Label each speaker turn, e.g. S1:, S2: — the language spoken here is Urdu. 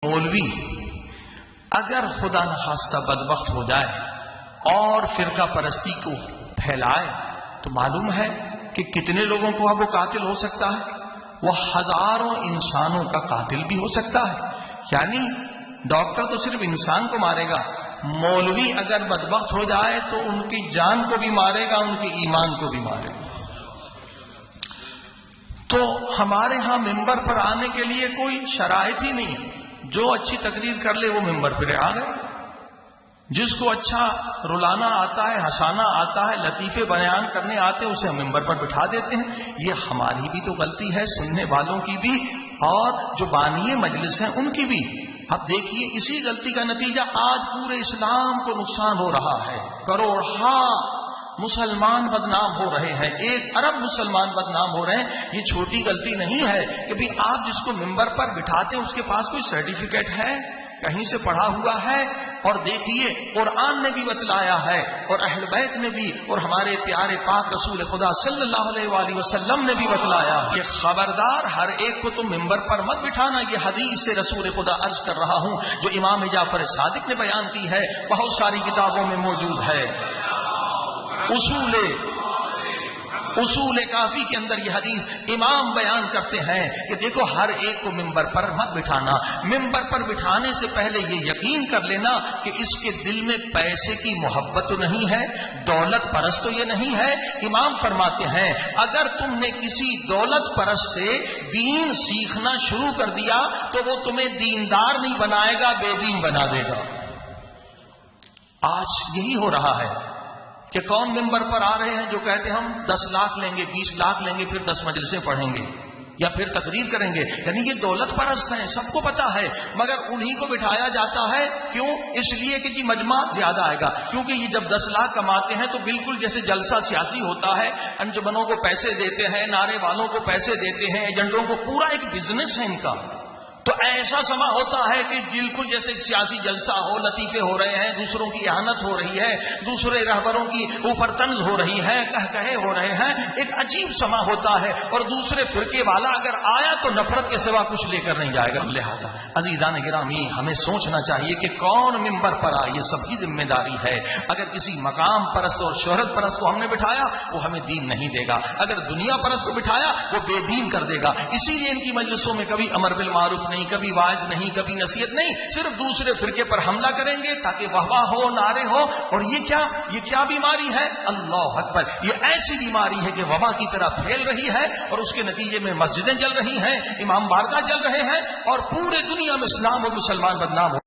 S1: مولوی اگر خدا نخواستہ بدبخت ہو جائے اور فرقہ پرستی کو پھیلائے تو معلوم ہے کہ کتنے لوگوں کو اب وہ قاتل ہو سکتا ہے. وہ ہزاروں انسانوں کا قاتل بھی ہو سکتا ہے. یعنی ڈاکٹر تو صرف انسان کو مارے گا، مولوی اگر بدبخت ہو جائے تو ان کی جان کو بھی مارے گا، ان کے ایمان کو بھی مارے گا. تو ہمارے ہاں ممبر پر آنے کے لیے کوئی شرائط ہی نہیں. جو اچھی تقریر کر لے وہ ممبر پر آ گئے. جس کو اچھا رلانا آتا ہے، ہنسانا آتا ہے، لطیفے بیان کرنے آتے ہیں، اسے ہم ممبر پر بٹھا دیتے ہیں. یہ ہماری بھی تو غلطی ہے، سننے والوں کی بھی اور جو بانی مجلس ہیں ان کی بھی. اب دیکھیے اسی غلطی کا نتیجہ آج پورے اسلام کو نقصان ہو رہا ہے. کروڑہا مسلمان بدنام ہو رہے ہیں، 1 ارب مسلمان بدنام ہو رہے ہیں. یہ چھوٹی غلطی نہیں ہے کہ بھی آپ جس کو ممبر پر بٹھاتے ہیں اس کے پاس کوئی سرٹیفکیٹ ہے، کہیں سے پڑھا ہوا ہے. اور دیکھیے قرآن نے بھی بتلایا ہے اور اہل بیت نے بھی اور ہمارے پیارے پاک رسول خدا صلی اللہ علیہ وآلہ وسلم نے بھی بتلایا کہ خبردار ہر ایک کو تم ممبر پر مت بٹھانا. یہ حدیث سے رسول خدا عرض کر رہا ہوں جو امام جعفر صادق نے بیان کی ہے، بہت ساری کتابوں میں موجود ہے. اصول کافی کے اندر یہ حدیث امام بیان کرتے ہیں کہ دیکھو ہر ایک کو ممبر پر مت بٹھانا. ممبر پر بٹھانے سے پہلے یہ یقین کر لینا کہ اس کے دل میں پیسے کی محبت تو نہیں ہے، دولت پرست تو یہ نہیں ہے. امام فرماتے ہیں اگر تم نے کسی دولت پرست سے دین سیکھنا شروع کر دیا تو وہ تمہیں دیندار نہیں بنائے گا، بے دین بنا دے گا. آج یہی ہو رہا ہے کہ کون ممبر پر آ رہے ہیں جو کہتے ہیں ہم 10 لاکھ لیں گے، 20 لاکھ لیں گے، پھر 10 مجلسیں پڑھیں گے یا پھر تقریر کریں گے. یعنی یہ دولت پرست ہیں، سب کو پتا ہے، مگر انہی کو بٹھایا جاتا ہے. کیوں؟ اس لیے کہ جی مجمع زیادہ آئے گا. کیونکہ یہ جب 10 لاکھ کماتے ہیں تو بالکل جیسے جلسہ سیاسی ہوتا ہے، انجمنوں کو پیسے دیتے ہیں، نعرے والوں کو پیسے دیتے ہیں، ایجنٹوں کو، پورا ایک بزنس ہے ان کا. تو ایسا سما ہوتا ہے کہ بالکل جیسے سیاسی جلسہ ہو، لطیفے ہو رہے ہیں، دوسروں کی اہانت ہو رہی ہے، دوسرے رہبروں کی اوپر طنز ہو رہی ہے، کہے ہو رہے ہیں. ایک عجیب سما ہوتا ہے. اور دوسرے فرقے والا اگر آیا تو نفرت کے سوا کچھ لے کر نہیں جائے گا. لہٰذا عزیزان گرامی ہمیں سوچنا چاہیے کہ کون ممبر پر آئے، یہ سب کی ذمہ داری ہے. اگر کسی مقام پرست اور شہرت پرست کو ہم نے بٹھایا وہ ہمیں دین نہیں دے گا. اگر دنیا پرست کو بٹھایا وہ بے دین کر دے گا. اسی لیے ان کی مجلسوں میں کبھی امر بالمعروف نہیں، کبھی واعظ نہیں، کبھی نصیحت نہیں، صرف دوسرے فرقے پر حملہ کریں گے تاکہ واہ ہو، نعرے ہو. اور یہ کیا بیماری ہے؟ اللہ اکبر! یہ ایسی بیماری ہے کہ وبا کی طرح پھیل رہی ہے اور اس کے نتیجے میں مسجدیں جل رہی ہیں، امام بارگاہ جل رہے ہیں اور پورے دنیا میں اسلام اور مسلمان بدنام ہو